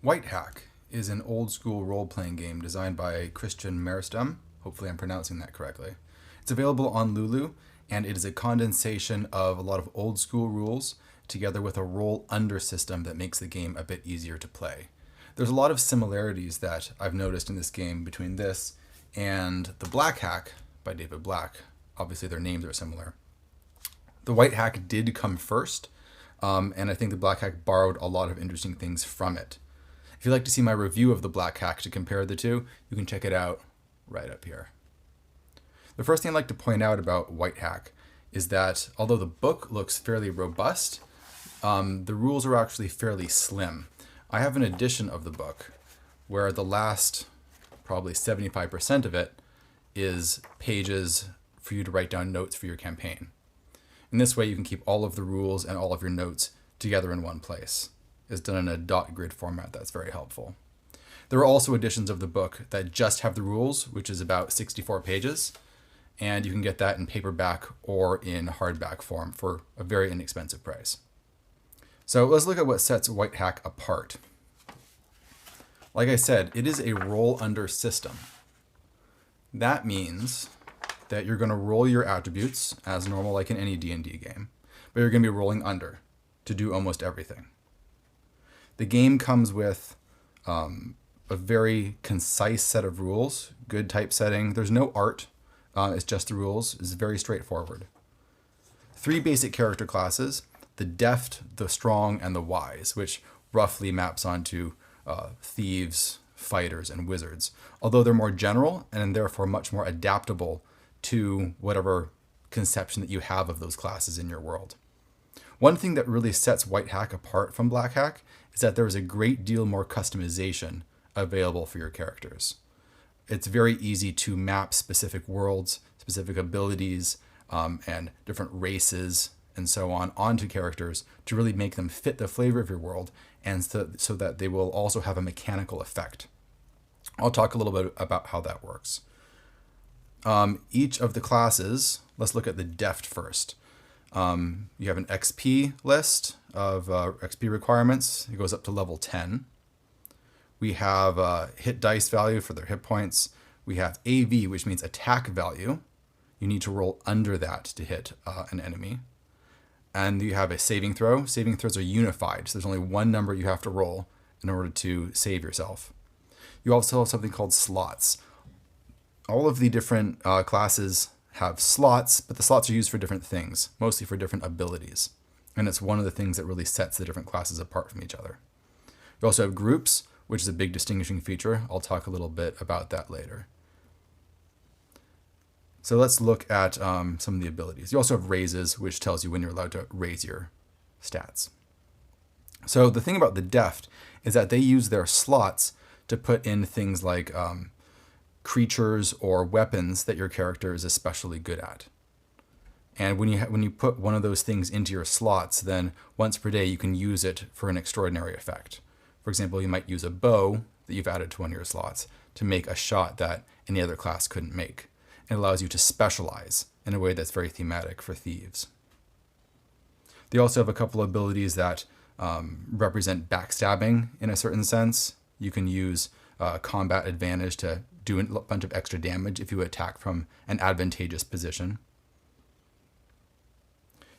Whitehack is an old school role-playing game designed by Christian Merstem. Hopefully I'm pronouncing that correctly. It's available on Lulu, and it is a condensation of a lot of old school rules together with a roll under system that makes the game a bit easier to play. There's a lot of similarities that I've noticed in this game between this and the Black Hack by David Black. Obviously their names are similar. The Whitehack did come first, and I think the Black Hack borrowed a lot of interesting things from it. If you'd like to see my review of the Black Hack to compare the two, you can check it out right up here. The first thing I'd like to point out about Whitehack is that although the book looks fairly robust, the rules are actually fairly slim. I have an edition of the book where the last probably 75% of it is pages for you to write down notes for your campaign. In this way, you can keep all of the rules and all of your notes together in one place. It's done in a dot grid format that's very helpful. There are also editions of the book that just have the rules, which is about 64 pages, and you can get that in paperback or in hardback form for a very inexpensive price. So let's look at what sets Whitehack apart. Like I said, it is a roll under system. That means that you're going to roll your attributes as normal like in any D&D game, but you're going to be rolling under to do almost everything. The game comes with a very concise set of rules, good typesetting. There's no art, it's just the rules. It's very straightforward. 3 basic character classes, the deft, the strong, and the wise, which roughly maps onto thieves, fighters, and wizards, although they're more general and therefore much more adaptable to whatever conception that you have of those classes in your world. One thing that really sets Whitehack apart from Black Hack is that there is a great deal more customization available for your characters. It's very easy to map specific worlds, specific abilities, and different races and so on onto characters to really make them fit the flavor of your world and so that they will also have a mechanical effect. I'll talk a little bit about how that works. Each of the classes, let's look at the deft first. You have an XP list of XP requirements. It goes up to level 10. We have hit dice value for their hit points. We have AV, which means attack value. You need to roll under that to hit an enemy. And you have a saving throw. Saving throws are unified, so there's only one number you have to roll in order to save yourself. You also have something called slots. All of the different classes have slots, but the slots are used for different things, mostly for different abilities. And it's one of the things that really sets the different classes apart from each other. You also have groups, which is a big distinguishing feature. I'll talk a little bit about that later. So let's look at some of the abilities. You also have raises, which tells you when you're allowed to raise your stats. So the thing about the deft is that they use their slots to put in things like creatures or weapons that your character is especially good at. And when you put one of those things into your slots, then once per day you can use it for an extraordinary effect. For example, you might use a bow that you've added to one of your slots to make a shot that any other class couldn't make. It allows you to specialize in a way that's very thematic for thieves. They also have a couple of abilities that represent backstabbing in a certain sense. You can use combat advantage to do a bunch of extra damage if you attack from an advantageous position.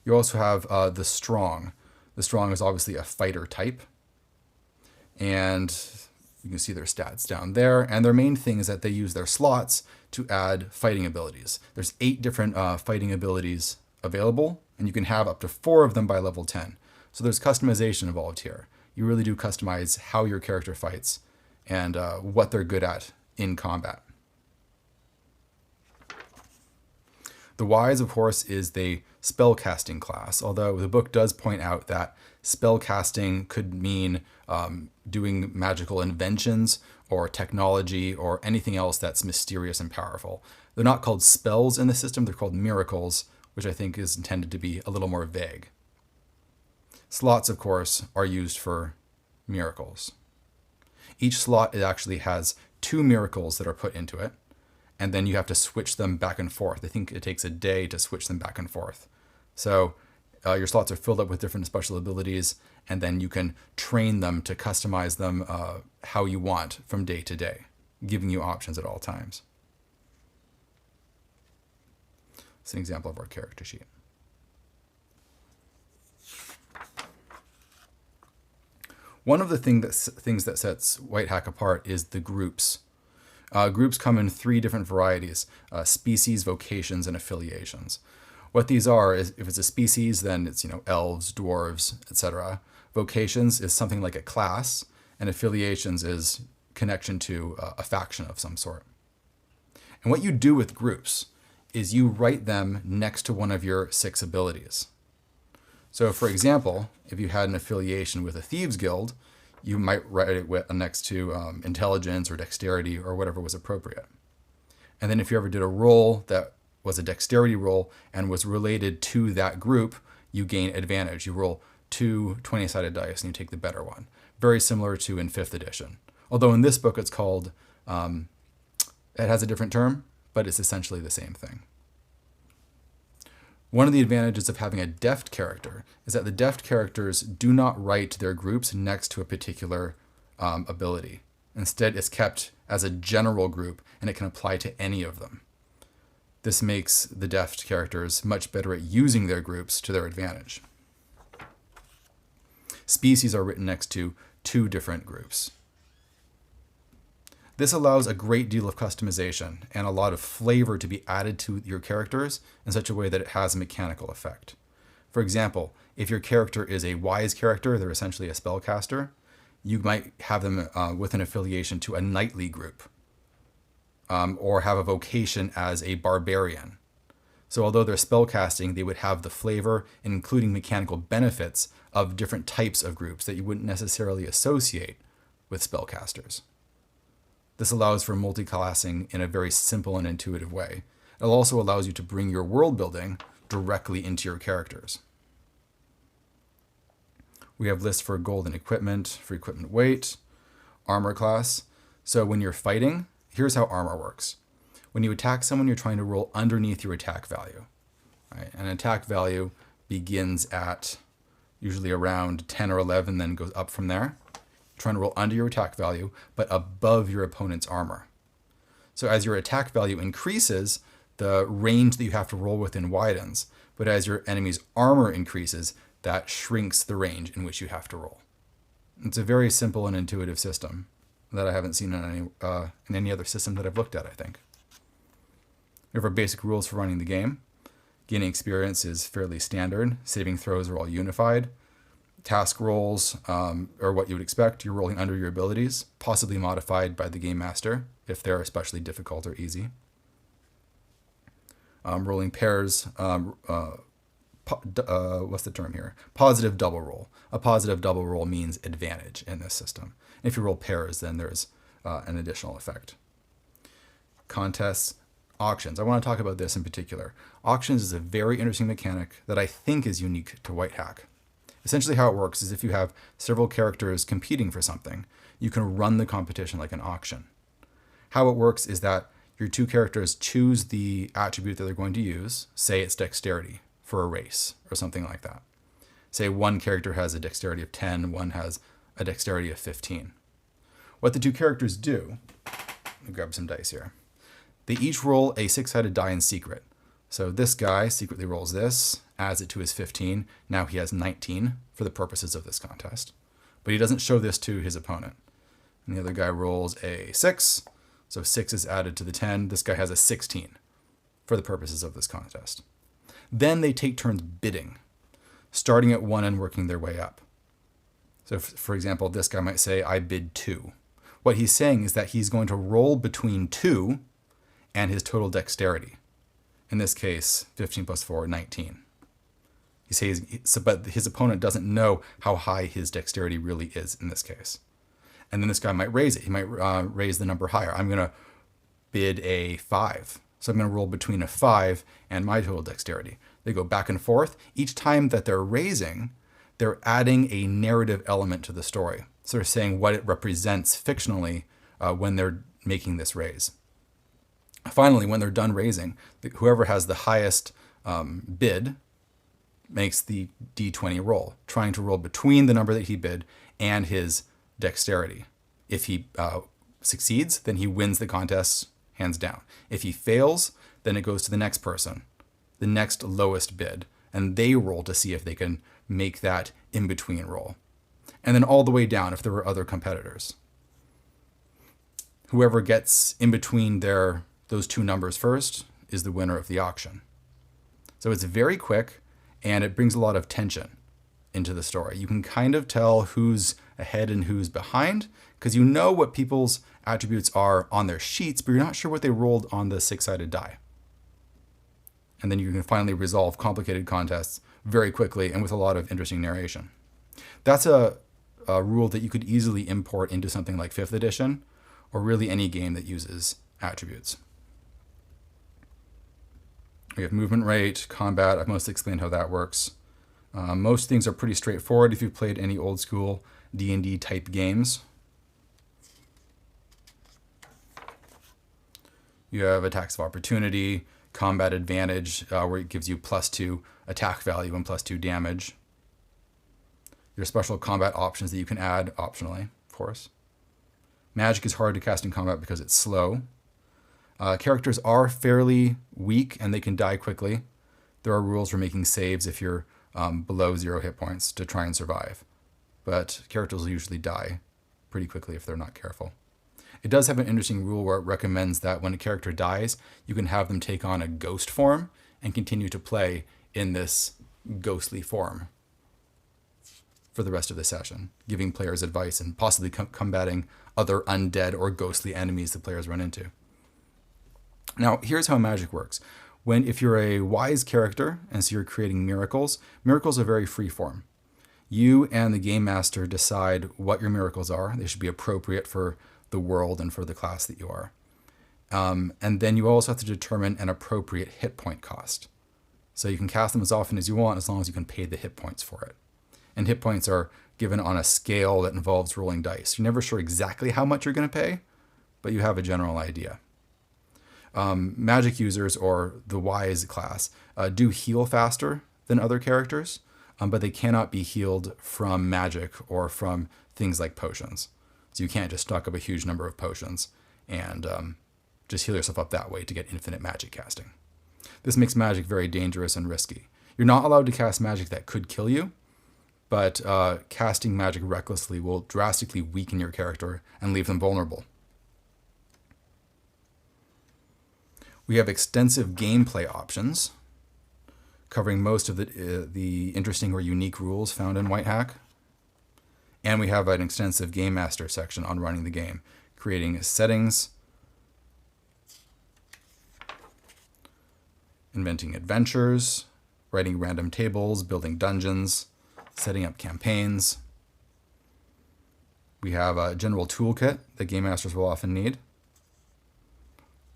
You also have the strong. The strong is obviously a fighter type. And you can see their stats down there. And their main thing is that they use their slots to add fighting abilities. There's 8 different fighting abilities available, and you can have up to 4 of them by level 10. So there's customization involved here. You really do customize how your character fights and what they're good at in combat. The wise, of course, is the spellcasting class, although the book does point out that spellcasting could mean doing magical inventions or technology or anything else that's mysterious and powerful. They're not called spells in the system, they're called miracles, which I think is intended to be a little more vague. Slots, of course, are used for miracles. Each slot actually has 2 miracles that are put into it, and then you have to switch them back and forth. I think it takes a day to switch them back and forth. So Your slots are filled up with different special abilities, and then you can train them to customize them how you want from day to day, giving you options at all times. It's an example of our character sheet. One of the things that sets Whitehack apart is the groups. Groups come in 3 different varieties: species, vocations, and affiliations. What these are is, if it's a species, then it's elves, dwarves, etc. Vocations is something like a class, and affiliations is connection to a faction of some sort. And what you do with groups is you write them next to one of your 6 abilities. So for example, if you had an affiliation with a thieves guild, you might write it next to intelligence or dexterity or whatever was appropriate. And then if you ever did a roll that was a dexterity roll and was related to that group, you gain advantage. You roll 2 20-sided dice and you take the better one. Very similar to in 5th edition. Although in this book it's called, it has a different term, but it's essentially the same thing. One of the advantages of having a deft character is that the deft characters do not write their groups next to a particular ability. Instead, it's kept as a general group and it can apply to any of them. This makes the deft characters much better at using their groups to their advantage. Species are written next to 2 different groups. This allows a great deal of customization and a lot of flavor to be added to your characters in such a way that it has a mechanical effect. For example, if your character is a wise character, they're essentially a spellcaster, you might have them with an affiliation to a knightly group, or have a vocation as a barbarian. So although they're spellcasting, they would have the flavor, including mechanical benefits, of different types of groups that you wouldn't necessarily associate with spellcasters. This allows for multiclassing in a very simple and intuitive way. It also allows you to bring your world building directly into your characters. We have lists for gold and equipment, for equipment weight, armor class. So when you're fighting, here's how armor works. When you attack someone, you're trying to roll underneath your attack value. Right? An attack value begins at usually around 10 or 11, then goes up from there. Trying to roll under your attack value, but above your opponent's armor. So as your attack value increases, the range that you have to roll within widens, but as your enemy's armor increases, that shrinks the range in which you have to roll. It's a very simple and intuitive system that I haven't seen in any other system that I've looked at, I think. We have our basic rules for running the game. Gaining experience is fairly standard. Saving throws are all unified. Task rolls are what you would expect. You're rolling under your abilities, possibly modified by the game master if they're especially difficult or easy. Rolling pairs, what's the term here? Positive double roll. A positive double roll means advantage in this system. If you roll pairs, then there's an additional effect. Contests, auctions. I want to talk about this in particular. Auctions is a very interesting mechanic that I think is unique to Whitehack. Essentially how it works is if you have several characters competing for something, you can run the competition like an auction. How it works is that your 2 characters choose the attribute that they're going to use. Say it's dexterity for a race or something like that. Say one character has a dexterity of 10, one has a dexterity of 15. What the 2 characters do, let me grab some dice here. They each roll a 6-sided die in secret. So this guy secretly rolls this, adds it to his 15. Now he has 19 for the purposes of this contest. But he doesn't show this to his opponent. And the other guy rolls a 6. So 6 is added to the 10. This guy has a 16 for the purposes of this contest. Then they take turns bidding, starting at 1 and working their way up. So for example, this guy might say, I bid 2. What he's saying is that he's going to roll between 2 and his total dexterity. In this case, 15 plus 4, 19. He says, but his opponent doesn't know how high his dexterity really is in this case. And then this guy might raise it. He might raise the number higher. I'm going to bid a 5. So I'm going to roll between a 5 and my total dexterity. They go back and forth. Each time that they're raising, they're adding a narrative element to the story. So they're saying what it represents fictionally when they're making this raise. Finally, when they're done raising, whoever has the highest bid makes the d20 roll, trying to roll between the number that he bid and his dexterity. If he succeeds, then he wins the contest hands down. If he fails, then it goes to the next person, the next lowest bid, and they roll to see if they can make that in-between roll. And then all the way down if there were other competitors. Whoever gets in between those two numbers first is the winner of the auction. So it's very quick, and it brings a lot of tension into the story. You can kind of tell who's ahead and who's behind, because you know what people's attributes are on their sheets, but you're not sure what they rolled on the six-sided die. And then you can finally resolve complicated contests very quickly and with a lot of interesting narration. That's a rule that you could easily import into something like 5th edition, or really any game that uses attributes. We have movement rate, combat. I've mostly explained how that works. Most things are pretty straightforward if you've played any old school D&D type games. You have attacks of opportunity, combat advantage, where it gives you +2 attack value and +2 damage. Your special combat options that you can add optionally, of course. Magic is hard to cast in combat because it's slow. Characters are fairly weak and they can die quickly. There are rules for making saves if you're below 0 hit points to try and survive. But characters will usually die pretty quickly if they're not careful. It does have an interesting rule where it recommends that when a character dies, you can have them take on a ghost form and continue to play in this ghostly form for the rest of the session, giving players advice and possibly combating other undead or ghostly enemies the players run into. Now, here's how magic works. If you're a wise character, and so you're creating miracles, miracles are very free form. You and the game master decide what your miracles are. They should be appropriate for the world and for the class that you are. And then you also have to determine an appropriate hit point cost. So you can cast them as often as you want, as long as you can pay the hit points for it. And hit points are given on a scale that involves rolling dice. You're never sure exactly how much you're going to pay, but you have a general idea. Magic users, or the wise class, do heal faster than other characters, but they cannot be healed from magic or from things like potions. So you can't just stock up a huge number of potions and just heal yourself up that way to get infinite magic casting. This makes magic very dangerous and risky. You're not allowed to cast magic that could kill you, but casting magic recklessly will drastically weaken your character and leave them vulnerable. We have extensive gameplay options, covering most of the interesting or unique rules found in Whitehack. And we have an extensive Game Master section on running the game, creating settings, inventing adventures, writing random tables, building dungeons, setting up campaigns. We have a general toolkit that Game Masters will often need.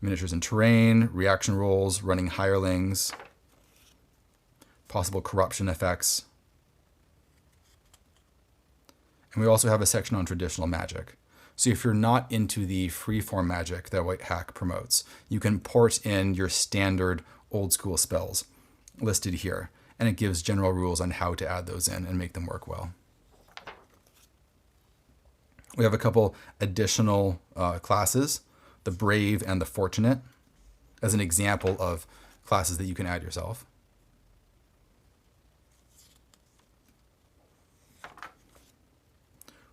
Miniatures and terrain, reaction rolls, running hirelings, possible corruption effects. And we also have a section on traditional magic. So if you're not into the freeform magic that Whitehack promotes, you can port in your standard old school spells listed here, and it gives general rules on how to add those in and make them work well. We have a couple additional classes, the Brave and the Fortunate, as an example of classes that you can add yourself.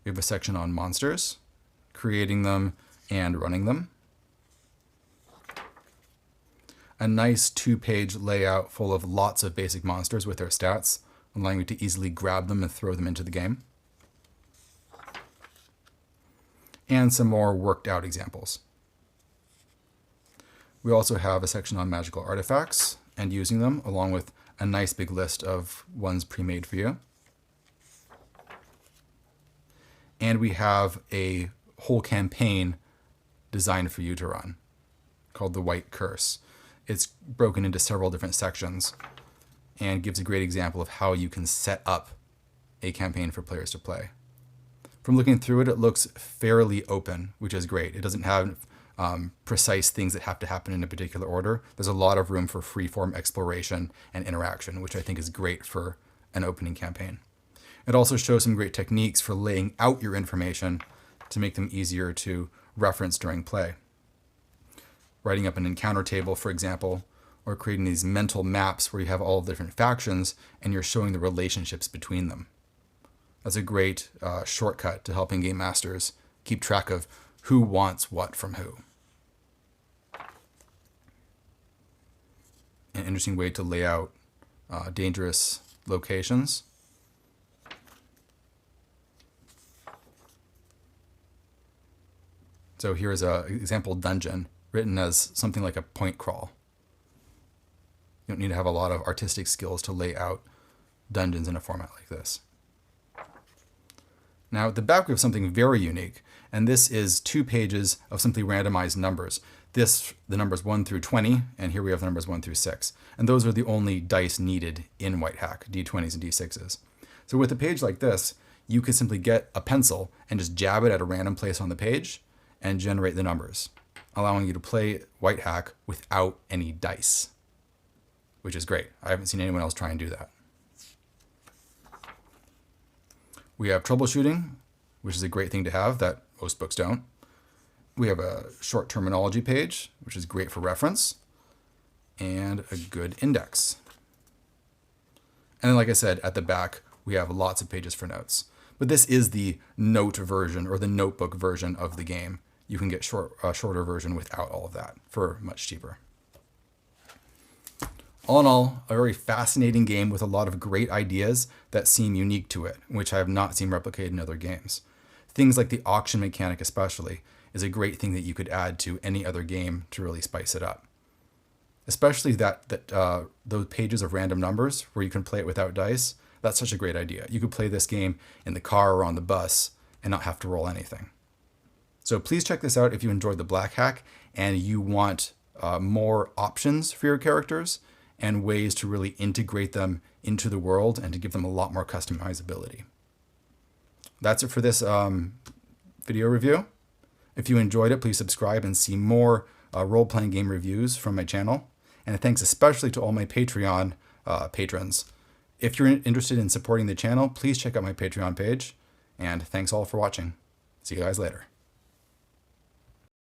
We have a section on monsters, creating them and running them. A nice 2-page layout full of lots of basic monsters with their stats, allowing you to easily grab them and throw them into the game. And some more worked out examples. We also have a section on magical artifacts and using them, along with a nice big list of ones pre-made for you. And we have a whole campaign designed for you to run, called the White Curse. It's broken into several different sections and gives a great example of how you can set up a campaign for players to play. From looking through it, it looks fairly open, which is great. It doesn't have precise things that have to happen in a particular order. There's a lot of room for freeform exploration and interaction, which I think is great for an opening campaign. It also shows some great techniques for laying out your information to make them easier to reference during play. Writing up an encounter table, for example, or creating these mental maps where you have all the different factions and you're showing the relationships between them. That's a great shortcut to helping game masters keep track of who wants what from who. An interesting way to lay out dangerous locations. So here's an example dungeon written as something like a point crawl. You don't need to have a lot of artistic skills to lay out dungeons in a format like this. Now at the back we have something very unique, and this is 2 pages of simply randomized numbers. The numbers 1 through 20, and here we have the numbers 1 through 6. And those are the only dice needed in Whitehack, D20s and D6s. So with a page like this, you could simply get a pencil and just jab it at a random place on the page and generate the numbers, allowing you to play Whitehack without any dice, which is great. I haven't seen anyone else try and do that. We have troubleshooting, which is a great thing to have that most books don't. We have a short terminology page, which is great for reference, and a good index. And then, like I said, at the back, we have lots of pages for notes. But this is the note version or the notebook version of the game. You can get a shorter version without all of that for much cheaper. All in all, a very fascinating game with a lot of great ideas that seem unique to it, which I have not seen replicated in other games. Things like the auction mechanic especially is a great thing that you could add to any other game to really spice it up. Especially those pages of random numbers where you can play it without dice. That's such a great idea. You could play this game in the car or on the bus and not have to roll anything. So please check this out if you enjoyed the Black Hack and you want more options for your characters and ways to really integrate them into the world and to give them a lot more customizability. That's it for this video review. If you enjoyed it, please subscribe and see more role-playing game reviews from my channel. And thanks especially to all my Patreon patrons. If you're interested in supporting the channel, please check out my Patreon page. And thanks all for watching. See you guys later.